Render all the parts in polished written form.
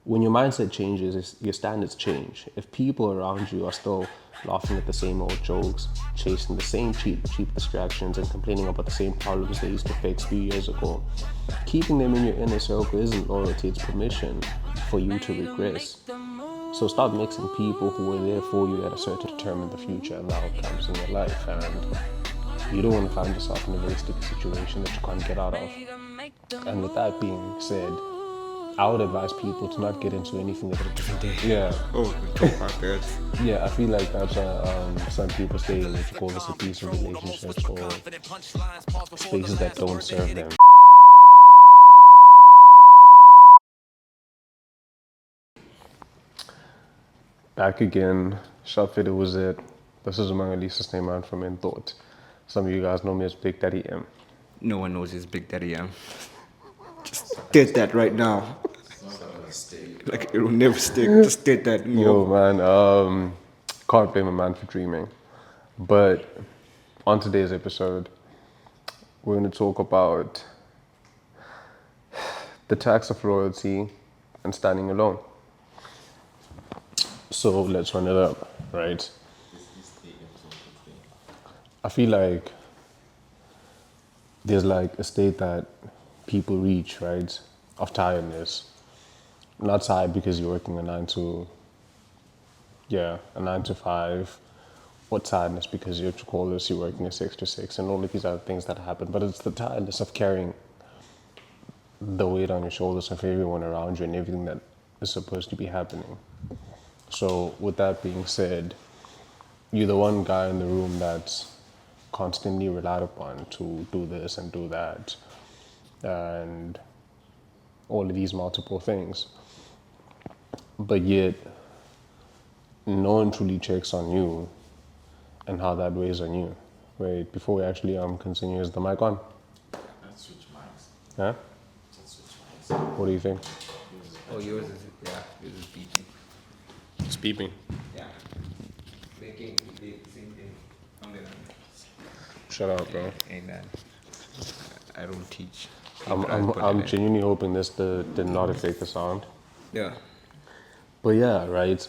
when your mindset changes, your standards change. If people around you are still laughing at the same old jokes, chasing the same cheap distractions, and complaining about the same problems they used to fix 3 years ago, keeping them in your inner circle isn't loyalty, it's permission for you to regress. So stop mixing people who were there for you at a certain time in the future and the outcomes in your life. And you don't want to find yourself in a very sticky situation that you can't get out of. And with that being said, I would advise people to not get into anything that yeah. Oh, we talk about that. Yeah, I feel like that's some people stay in what you call this abusive relationships or spaces that don't serve them. Back again, Shopfit, it was it. This is Among Elisa's name out from In Thought. Some of you guys know me as Big Daddy M. No one knows his Big Daddy M. Just state that right now. Like it will never stick. Just state that. Yo, man, can't blame a man for dreaming. But on today's episode, we're going to talk about the tax of loyalty and standing alone. So let's run it up, right? I feel like there's like a state that people reach, right, of tiredness. Not tired because you're working a 9 to 5, or tiredness because you're working a 6 to 6, and all of these other things that happen. But it's the tiredness of carrying the weight on your shoulders of everyone around you and everything that is supposed to be happening. So with that being said, you're the one guy in the room that's constantly relied upon to do this and do that and all of these multiple things. But yet, no one truly checks on you and how that weighs on you. Wait, before we actually continue, is the mic on? Let's switch mics. Huh? Let's switch mics. What do you think? Oh, yours is beeping. It's beeping. Yeah. They came. They did the same thing. Shut up, bro. Ain't that? I don't teach. I'm genuinely hoping this did not affect the sound. Yeah. But yeah, right.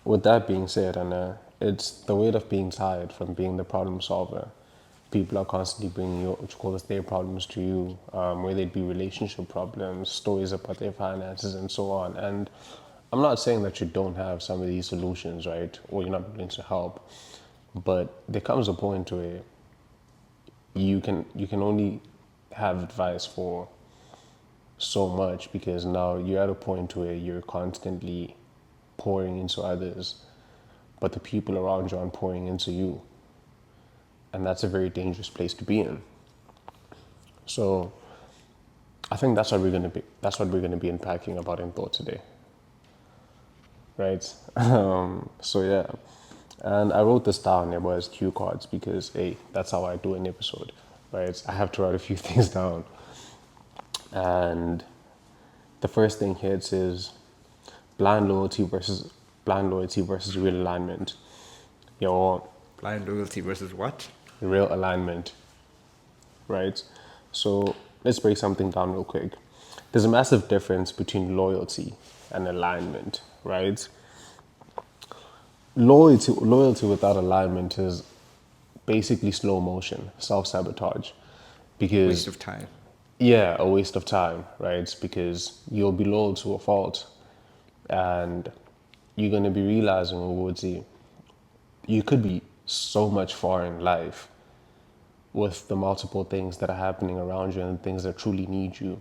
With that being said, and it's the weight of being tired from being the problem solver. People are constantly bringing their problems to you, whether it be relationship problems, stories about their finances, and so on. And I'm not saying that you don't have some of these solutions, right, or you're not willing to help, but there comes a point where you can only have advice for so much, because now you're at a point where you're constantly pouring into others, but the people around you aren't pouring into you. And that's a very dangerous place to be in. So I think that's what we're gonna be unpacking about in thought today. Right? So yeah. And I wrote this down there as cue cards because hey, that's how I do an episode. Right? I have to write a few things down. And the first thing here it says blind loyalty versus real alignment. Blind loyalty versus what? Real alignment. Right? So let's break something down real quick. There's a massive difference between loyalty and alignment, right? Loyalty without alignment is basically slow motion, self-sabotage. Because Waste of time. yeah, a waste of time, right? Because you'll be loyal to a fault and you're going to be realizing, you could be so much far in life with the multiple things that are happening around you and things that truly need you.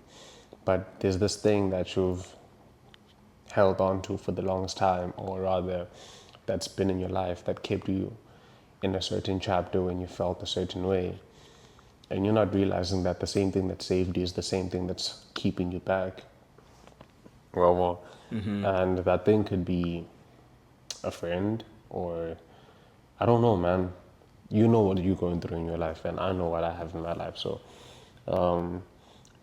But there's this thing that you've held on to for the longest time, or rather, that's been in your life that kept you in a certain chapter when you felt a certain way. And you're not realizing that the same thing that saved you is the same thing that's keeping you back. And that thing could be a friend, or I don't know, man. You know what you're going through in your life, and I know what I have in my life. So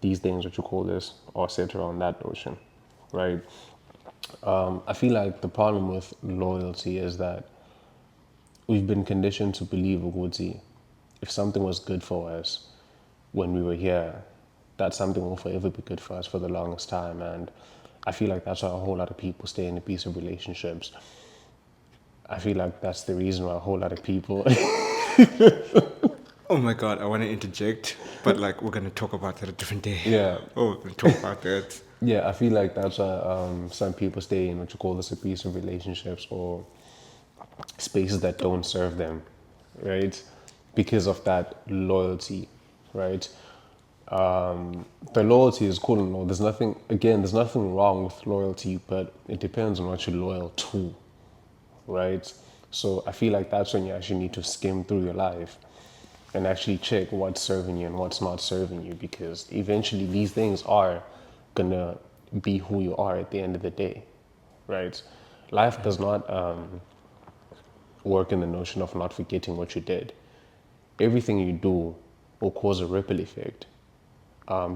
these things, what you call this, are set around that notion, right? I feel like the problem with loyalty is that we've been conditioned to believe, if something was good for us when we were here, that something will forever be good for us for the longest time. And I feel like that's why a whole lot of people stay in abusive relationships. I feel like that's the reason why a whole lot of people. Oh my God, I want to interject, but like we're gonna talk about that a different day. Yeah. Oh, we're gonna talk about that. Yeah, I feel like that's why some people stay in what you call this abusive relationships or spaces that don't serve them, right? Because of that loyalty, right? The loyalty is cool and all. There's nothing wrong with loyalty, but it depends on what you're loyal to, right? So I feel like that's when you actually need to skim through your life and actually check what's serving you and what's not serving you, because eventually these things are gonna be who you are at the end of the day, right? Life does not work in the notion of not forgetting what you did. Everything you do will cause a ripple effect.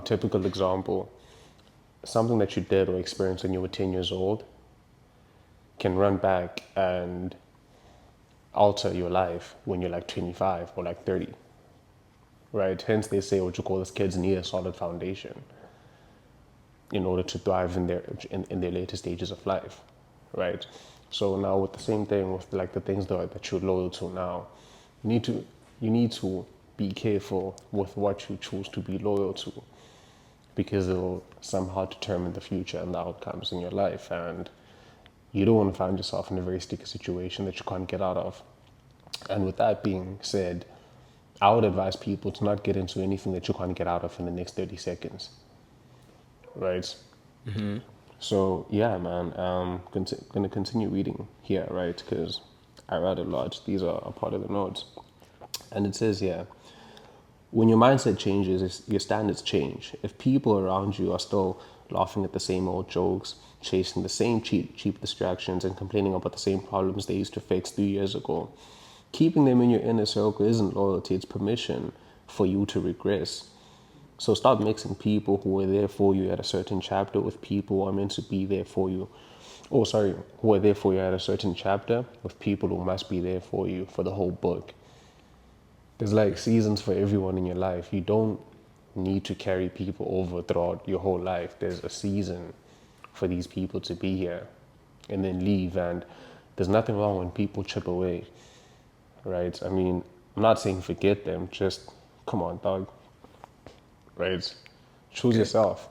Typical example, something that you did or experienced when you were 10 years old can run back and alter your life when you're like 25 or like 30, right? Hence they say what you call this, kids need a solid foundation in order to thrive in their later stages of life, right? So now with the same thing with like the things that you're loyal to now, you need to be careful with what you choose to be loyal to, because it will somehow determine the future and the outcomes in your life, and you don't want to find yourself in a very sticky situation that you can't get out of. And with that being said, I would advise people to not get into anything that you can't get out of in the next 30 seconds, right? So yeah, man, gonna continue reading here, right? Because I read a lot. These are a part of the notes, and it says here, when your mindset changes, your standards change. If people around you are still laughing at the same old jokes, chasing the same cheap distractions, and complaining about the same problems they used to fix 3 years ago, keeping them in your inner circle isn't loyalty; it's permission for you to regress. So stop mixing people who were there for you at a certain chapter with people who are meant to be there for you. Oh, sorry, who are there for you at a certain chapter with people who must be there for you for the whole book. There's like seasons for everyone in your life. You don't need to carry people over throughout your whole life. There's a season for these people to be here and then leave. And there's nothing wrong when people chip away, right? I mean, I'm not saying forget them, just come on, dog. Right? Choose Okay. yourself.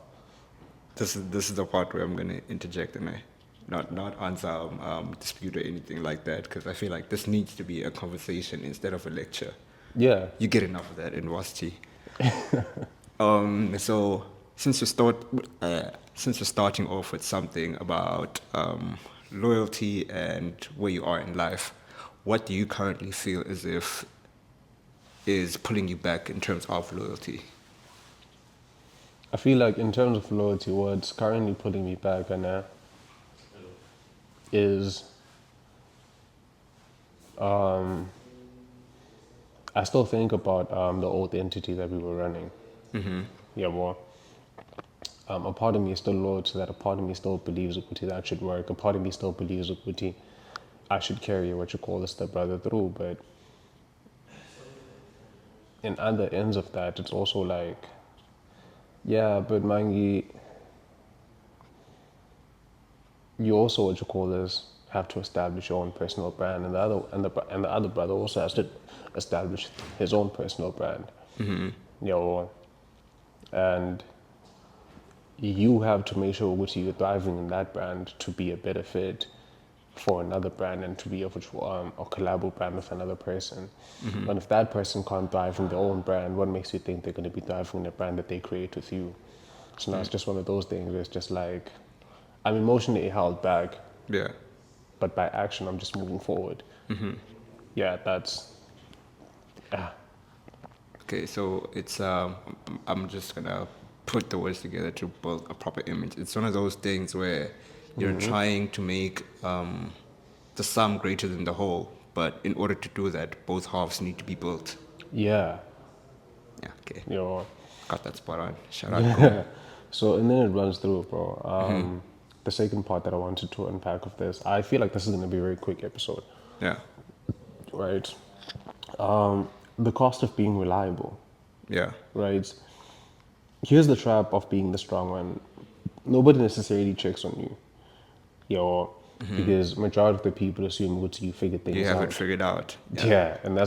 This is the part where I'm gonna interject and I not answer dispute or anything like that, because I feel like this needs to be a conversation instead of a lecture. Yeah. You get enough of that in varsity. So since you're starting off with something about loyalty and where you are in life, what do you currently feel as if is pulling you back in terms of loyalty? I feel like in terms of loyalty, what's currently putting me back on is I still think about the old entity that we were running. Yeah, well, a part of me is still loyal to that. A part of me still believes Ukuti that should work. A part of me still believes Ukuti I should carry what you call the stepbrother through. But in other ends of that, it's also like, yeah, but Mangi, you also what you call this have to establish your own personal brand, and the other brother also has to establish his own personal brand. You know, and you have to make sure what you're thriving in that brand to be a better fit for another brand and to be a collabo brand with another person. And if that person can't thrive in their own brand, what makes you think they're going to be thriving in a brand that they create with you? So now it's just one of those things where it's just like, I'm emotionally held back, Yeah. but by action, I'm just moving forward. Yeah, that's. Okay, so it's I'm just gonna put the words together to build a proper image. It's one of those things where you're trying to make the sum greater than the whole, but in order to do that, both halves need to be built. Yeah, Yeah, okay, you know. got that spot on. Shout out, go. So, and then it runs through, bro. The second part that I wanted to unpack of this, I feel like this is going to be a very quick episode, Yeah, right? The cost of being reliable, yeah, right? here's the trap of being the strong one. Nobody necessarily checks on you. Yo, because majority of the people assume what you figure You things have out. it figured out. Yeah, and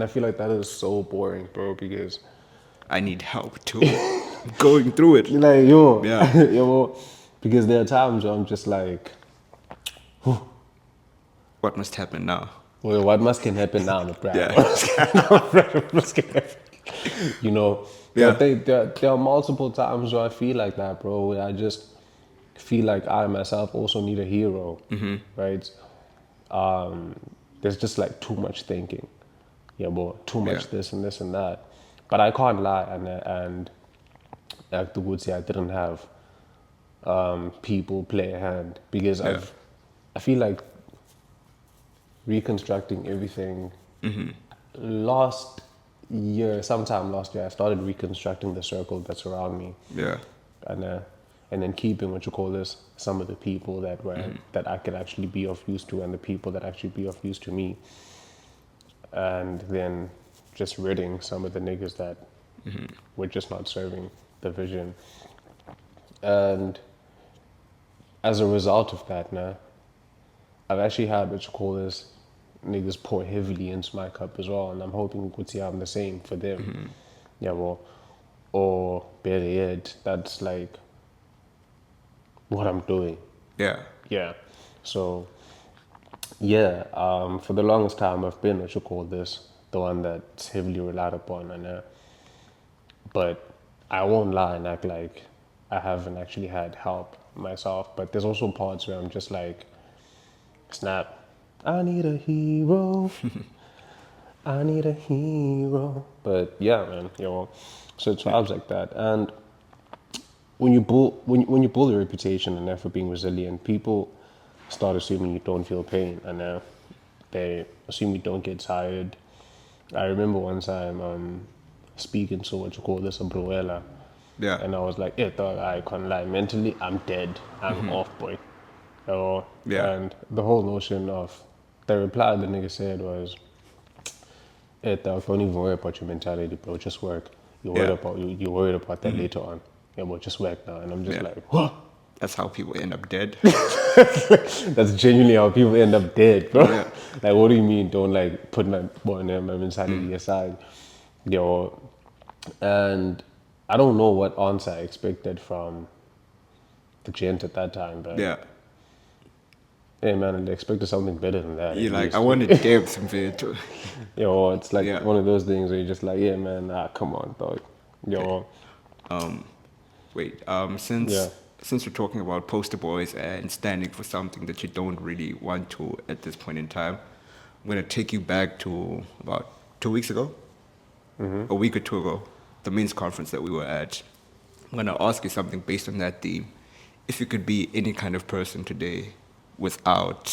I feel like that is so boring, bro, because I need help too. Going through it. like yo, Yeah. yo, because there are times where I'm just like, What must happen now? well, what must can happen now, my brother? Yeah. What must can happen? You know, Yeah. there are multiple times where I feel like that, bro. Where I just feel like I myself also need a hero, right? There's just like too much thinking, yeah, bro, too Yeah. much this and this and that. But I can't lie, and like the would say, I didn't have people play a hand because Yeah. I feel like reconstructing everything. Last sometime last year, I started reconstructing the circle that's around me, Yeah. and and then keeping what you call this some of the people that were that I could actually be of use to, and the people that actually be of use to me, and then just ridding some of the niggas that were just not serving the vision. And as a result of that, now I've actually had what you call this niggas pour heavily into my cup as well, and I'm hoping Kuti I'm the same for them. Yeah, well, or better yet, that's like what I'm doing. Yeah. Yeah. So yeah, for the longest time I've been what you call this, the one that's heavily relied upon, and but I won't lie and act like I haven't actually had help myself. But there's also parts where I'm just like, snap, I need a hero. I need a hero. But yeah, man, so it's vibes like that. And when you build a reputation and that for being resilient, people start assuming you don't feel pain, and they assume you don't get tired. I remember one time speaking to what you call this a broella, Yeah. and I was like, "Yeah, dog, I can't lie. Mentally, I'm dead. I'm off, boy." Yeah. And the whole notion of the reply the nigga said was, "Hey, dog, don't even worry about your mentality, bro. Just work. Yeah. You're worried about that later on. Yeah, but just work now." And I'm just Yeah. like, "What?" That's how people end up dead. That's genuinely how people end up dead, bro. Yeah. Like, what do you mean? Don't like put my mentality aside, yo. And I don't know what answer I expected from the gent at that time, but Yeah. hey, man, I expected something better than that. You're At like, I least. wanted depth from there too. Yo, it's like Yeah. one of those things where you're just like, yeah, man, come on, dog. Yo, Wait, yeah. since we're talking about poster boys and standing for something that you don't really want to at this point in time, I'm gonna take you back to about 2 weeks ago, a week or two ago, the men's conference that we were at. I'm gonna ask you something based on that theme. If you could be any kind of person today without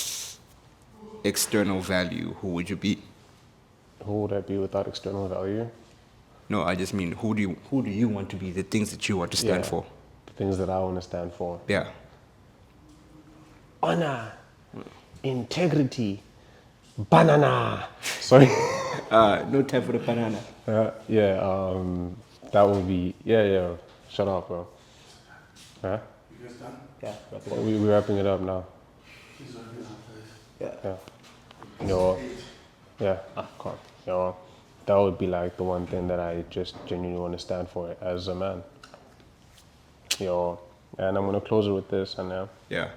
external value, who would you be? Who would I be without external value? No, I just mean who do you want to be? The things that you want to stand Yeah, for. the things that I want to stand for. Yeah. Honor, integrity, banana. Sorry. No time for the banana. Yeah, that would be, yeah. Shut up, bro. Huh? You guys done? Yeah. We're wrapping it up now. He's working on first. Yeah. Yeah. Yo, yeah, come on. Yo, that would be like the one thing that I just genuinely want to stand for as a man. Yo, and I'm gonna close it with this, and Yeah.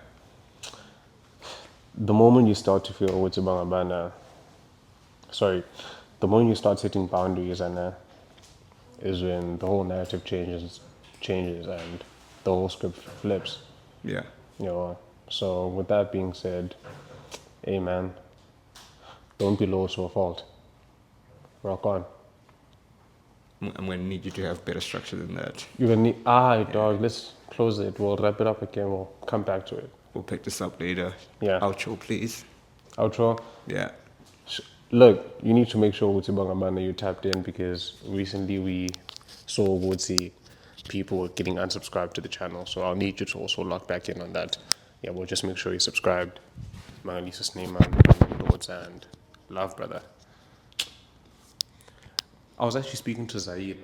the moment you start to feel what's about sorry, the moment you start setting boundaries, and is when the whole narrative changes, and the whole script flips. Yeah. So with that being said, hey man, don't be low to a fault. Rock on. I'm going to need you to have better structure than that. You're gonna need, dog, let's close it. We'll wrap it up again. We'll come back to it. We'll pick this up later. Yeah. Outro, please. Outro. Yeah. Look, you need to make sure Wutsi Bangamana you tapped in, because recently we saw Wutsi people were getting unsubscribed to the channel. So I'll need you to also lock back in on that. Yeah, we'll just make sure you're subscribed. Mangalisa's name and love, brother. I was actually speaking to Zaid.